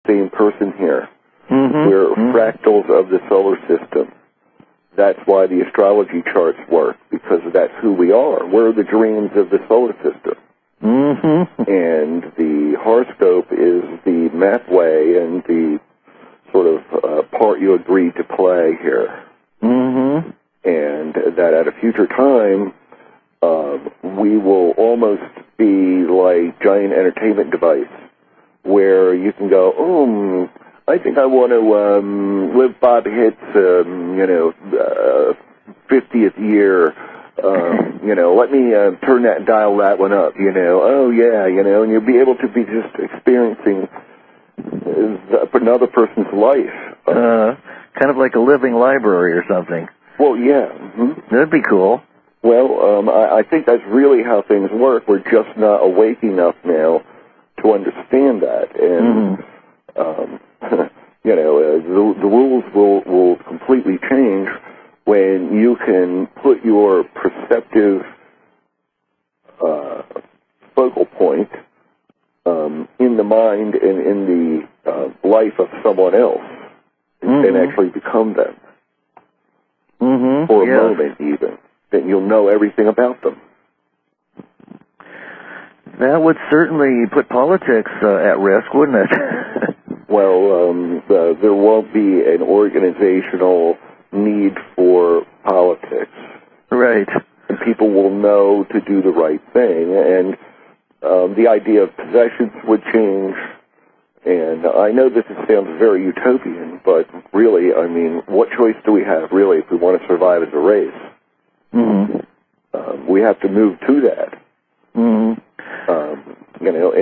same person here. We're fractals of the solar system. That's why the astrology charts work, because that's who we are. We're the dreams of the solar system. And the horoscope is the mathway and the sort of part you agreed to play here. And that at a future time, we will almost be like giant entertainment device, where you can go, I think I want to live Bob Hitt's, 50th year. Let me dial that one up. And you'll be able to be just experiencing another person's life. Kind of like a living library or something. Well, yeah. That'd be cool. Well, I think that's really how things work. We're just not awake enough now to understand that. And, the rules will completely change when you can put your perceptive focal point in the mind and in the life of someone else and actually become them. For a moment, even. Then you'll know everything about them. That would certainly put politics at risk, wouldn't it? Well, there won't be an organizational need for politics. Right. And people will know to do the right thing, and the idea of possessions would change. And I know this sounds very utopian, but really, I mean, what choice do we have, really, if we want to survive as a race? We have to move to that. And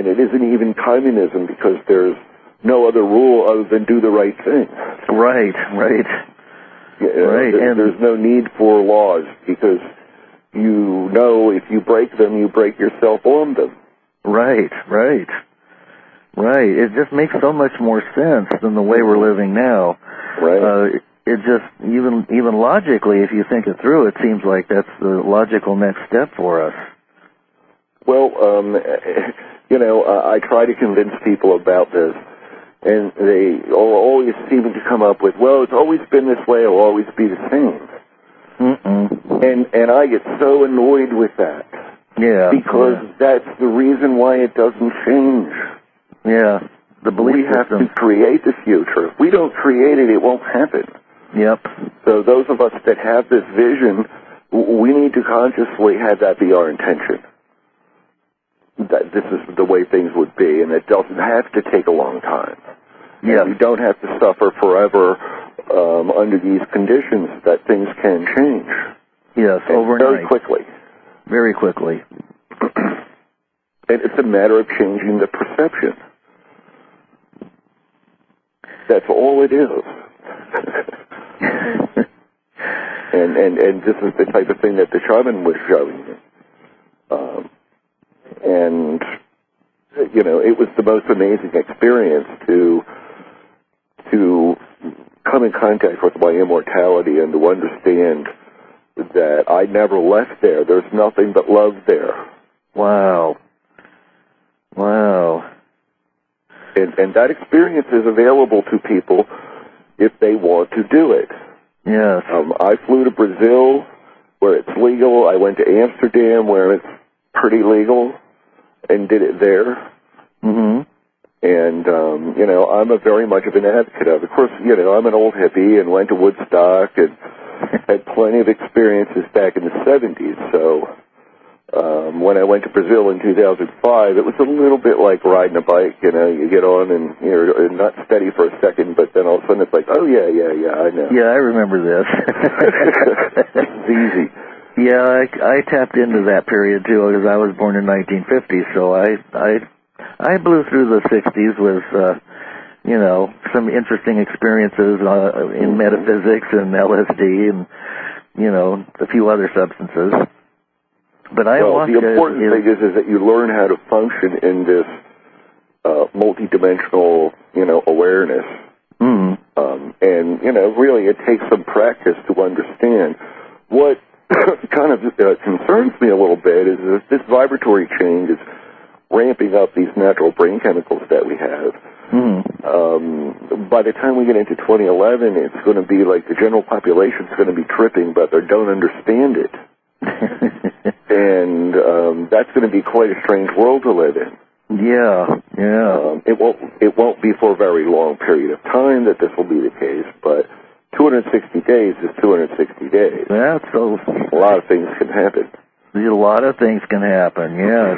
it isn't even communism, because there's no other rule other than do the right thing. Right. There's no need for laws, because if you break them, you break yourself on them. Right. It just makes so much more sense than the way we're living now. Right. It just, even logically, if you think it through, it seems like that's the logical next step for us. Well, I try to convince people about this, and they always seem to come up with, well, it's always been this way, it'll always be the same. And I get so annoyed with that. Yeah. Because that's the reason why it doesn't change. Yeah. The belief we have to create the future. If we don't create it, it won't happen. Yep. So those of us that have this vision, we need to consciously have that be our intention. That this is the way things would be, and it doesn't have to take a long time. Yeah. We don't have to suffer forever under these conditions, that things can change. Yes, and overnight. Very quickly. And it's a matter of changing the perception. That's all it is. and this is the type of thing that the shaman was showing me. And, it was the most amazing experience to come in contact with my immortality and to understand that I never left there. There's nothing but love there. Wow. And that experience is available to people if they want to do it. Yes. I flew to Brazil, where it's legal. I went to Amsterdam, where it's pretty legal, and did it there. And, I'm a very much of an advocate of it. Of course, I'm an old hippie and went to Woodstock and had plenty of experiences back in the 70s. So when I went to Brazil in 2005, it was a little bit like riding a bike. You get on and you're not steady for a second, but then all of a sudden it's like, oh, yeah, I know. Yeah, I remember this. It's easy. Yeah, I tapped into that period, too, because I was born in 1950, so I blew through the 60s with, some interesting experiences in metaphysics and LSD and, a few other substances. But the important thing is that you learn how to function in this multidimensional, awareness. And, really it takes some practice to understand. What kind of concerns me a little bit is that this vibratory change is ramping up these natural brain chemicals that we have. By the time we get into 2011, it's going to be like the general population is going to be tripping, but they don't understand it. And that's going to be quite a strange world to live in. Yeah. It won't be for a very long period of time that this will be the case, but 260 days is 260 days. That's so. A lot of things can happen. A lot of things can happen, yes.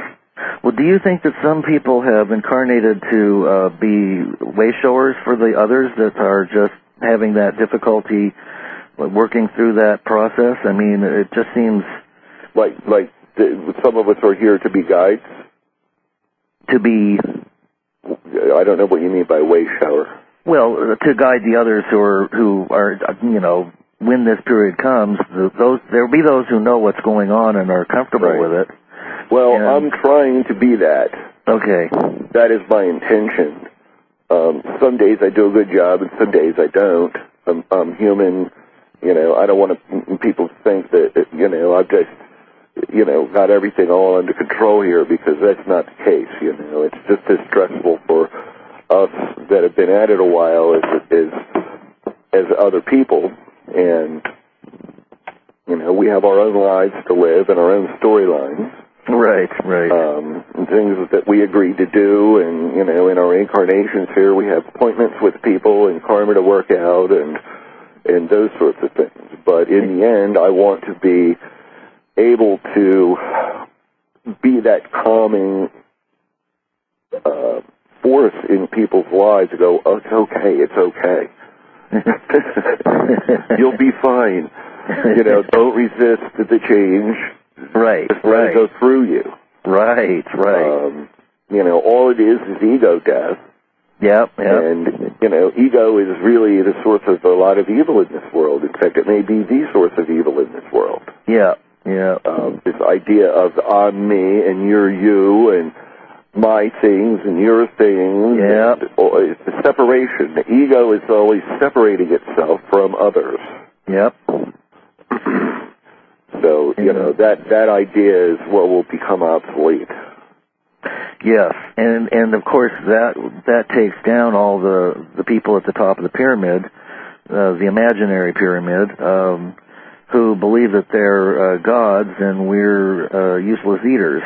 Well, do you think that some people have incarnated to be way-showers for the others that are just having that difficulty working through that process? I mean, it just seems... some of us are here to be guides? To be... I don't know what you mean by way-shower. Well, to guide the others who are, you know, when this period comes, there'll be those who know what's going on and are comfortable with it. Well, I'm trying to be that. Okay. That is my intention. Some days I do a good job, and some days I don't. I'm human. You know, I don't want people to think that, you know, I've just, you know, got everything all under control here, because that's not the case. You know, it's just as stressful for us that have been at it a while as other people. And, you know, we have our own lives to live and our own storylines. Right. Things that we agreed to do, and, you know, in our incarnations here, we have appointments with people and karma to work out and those sorts of things. But in the end, I want to be able to be that calming force in people's lives to go, oh, it's okay. You'll be fine. You know, don't resist the change. Right. Just let it go through you. Right. You know, all it is ego death. Yep. And, you know, ego is really the source of a lot of evil in this world. In fact, it may be the source of evil in this world. Yeah. This idea of I'm me and you're you and my things and your things. Yeah. It's the separation. The ego is always separating itself from others. Yep. So, you know, that idea is what will become obsolete. Yes, and of course that takes down all the people at the top of the pyramid, the imaginary pyramid, who believe that they're gods and we're useless eaters.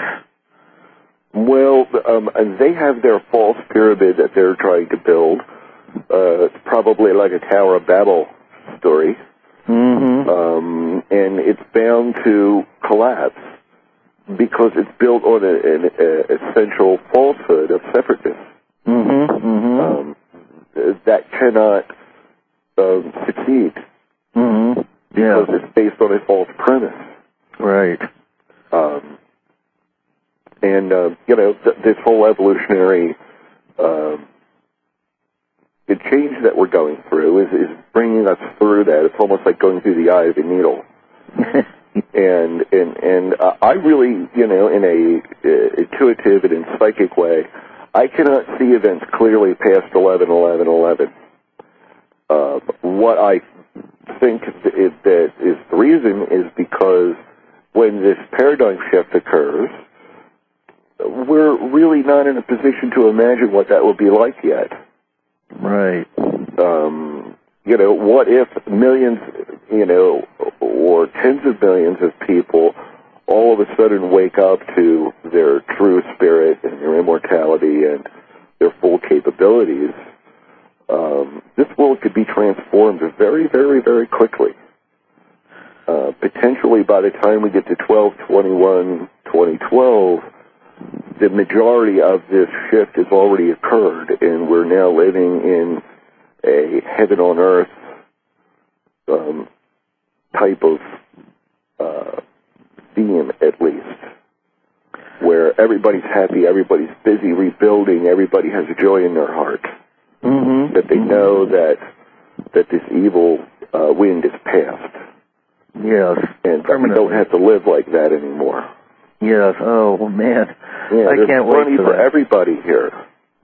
Well, they have their false pyramid that they're trying to build. It's probably like a Tower of Babel story. And it's bound to collapse because it's built on an essential falsehood of separateness. That cannot succeed because it's based on a false premise. Right. And you know, this whole evolutionary the change that we're going through is bringing us through that. It's almost like going through the eye of a needle. and I really, you know, in a intuitive and in psychic way, I cannot see events clearly past 11/11/11. What I think that is the reason is because when this paradigm shift occurs, we're really not in a position to imagine what that will be like yet. Right. You know, what if millions, you know, or tens of millions of people all of a sudden wake up to their true spirit and their immortality and their full capabilities? This world could be transformed very, very, very quickly. Potentially by the time we get to 12/21/2012, the majority of this shift has already occurred, and we're now living in a heaven on earth type of theme, at least, where everybody's happy, everybody's busy rebuilding, everybody has joy in their heart, that they know that this evil wind is past. Yes. And we don't have to live like that anymore. Yes. Oh, man. Yeah, I can't wait for everybody here.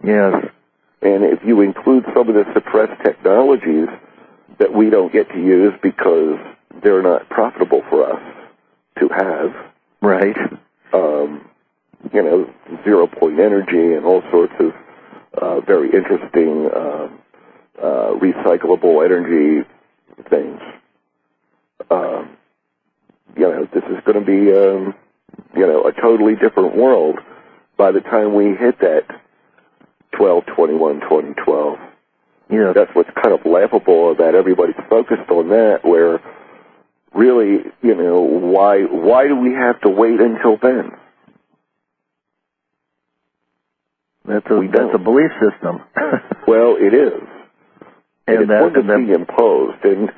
Yes. And if you include some of the suppressed technologies that we don't get to use because they're not profitable for us to have. Right. You know, 0-point energy and all sorts of very interesting recyclable energy things. This is going to be, a totally different world by the time we hit that 12/21/2012. Yeah. That's what's kind of laughable about everybody's focused on that, where really, why do we have to wait until then? That's a belief system. Well, it is. And it's going to be imposed. And,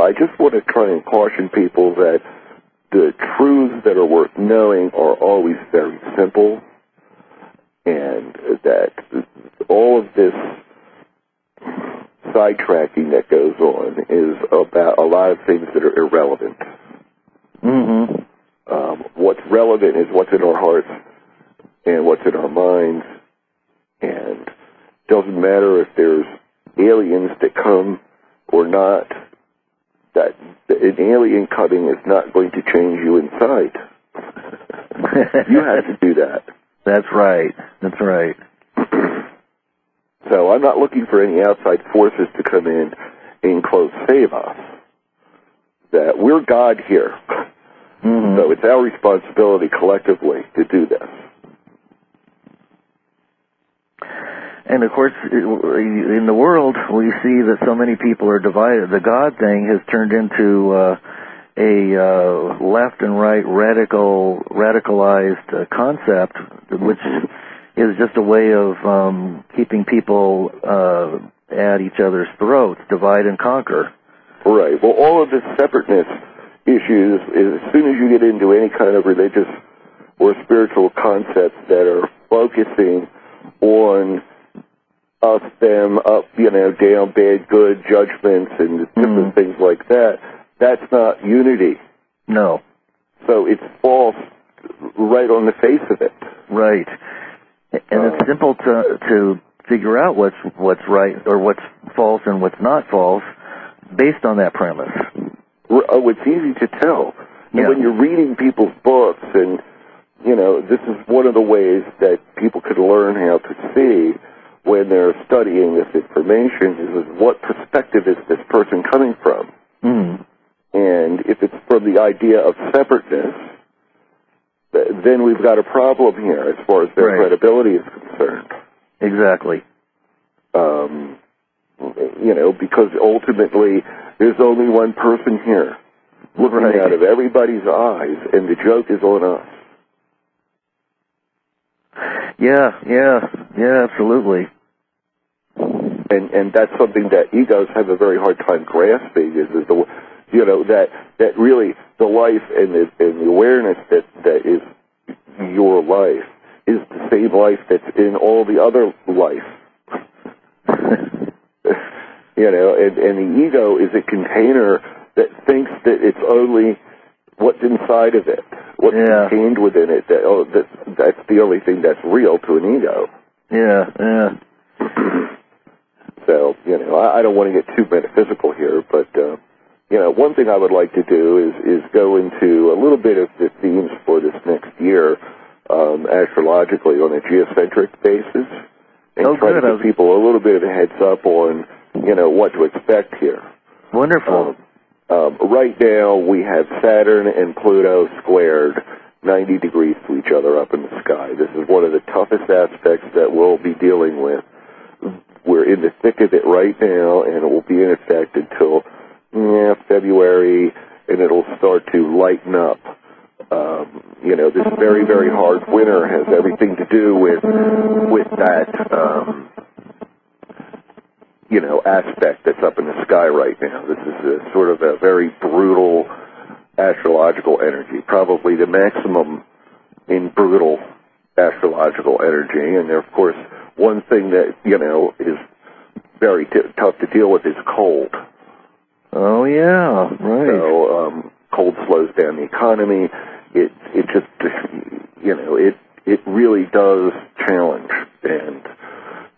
I just want to try and caution people that the truths that are worth knowing are always very simple, and that all of this sidetracking that goes on is about a lot of things that are irrelevant. Mm-hmm. What's relevant is what's in our hearts and what's in our minds, and it doesn't matter if there's aliens that come or not. That an alien coming is not going to change you inside. You have to do that. That's right. That's right. So I'm not looking for any outside forces to come in and, quote, save us. That we're God here. Mm-hmm. So it's our responsibility collectively to do this. And, of course, in the world, we see that so many people are divided. The God thing has turned into a left and right radicalized concept, which is just a way of keeping people at each other's throats, divide and conquer. Right. Well, all of this separateness issues, as soon as you get into any kind of religious or spiritual concepts that are focusing on us, them, up, down, bad, good, judgments, and different things like that, that's not unity. No. So it's false right on the face of it. Right. And it's simple to figure out what's right or what's false and what's not false based on that premise. Oh, it's easy to tell. And when you're reading people's books, and, this is one of the ways that people could learn how to see when they're studying this information is what perspective is this person coming from? Mm. And if it's from the idea of separateness, then we've got a problem here as far as their credibility is concerned. Exactly. Because ultimately there's only one person here looking out of everybody's eyes, and the joke is on us. Yeah, absolutely. And that's something that egos have a very hard time grasping, is that really the life and the awareness that is your life is the same life that's in all the other life. And the ego is a container that thinks that it's only what's inside of it, what's contained within it. That's the only thing that's real to an ego. Yeah. So, I don't want to get too metaphysical here, but, one thing I would like to do is go into a little bit of the themes for this next year, astrologically on a geocentric basis, and try to give people a little bit of a heads up on, what to expect here. Wonderful. Right now, we have Saturn and Pluto squared 90 degrees to each other up in the sky. This is one of the toughest aspects that we'll be dealing with. We're in the thick of it right now, and it will be in effect until February, and it'll start to lighten up. This very, very hard winter has everything to do with that, aspect that's up in the sky right now. This is sort of a very brutal astrological energy, probably the maximum in brutal astrological energy. And of course, one thing that, is very tough to deal with is cold. Oh, yeah, right. So, cold slows down the economy. It just, it really does challenge. And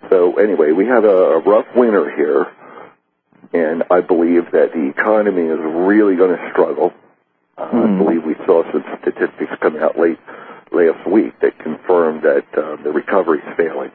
so, anyway, we have a rough winter here, and I believe that the economy is really going to struggle. I believe we saw some statistics come out late last week that confirmed that the recovery is failing.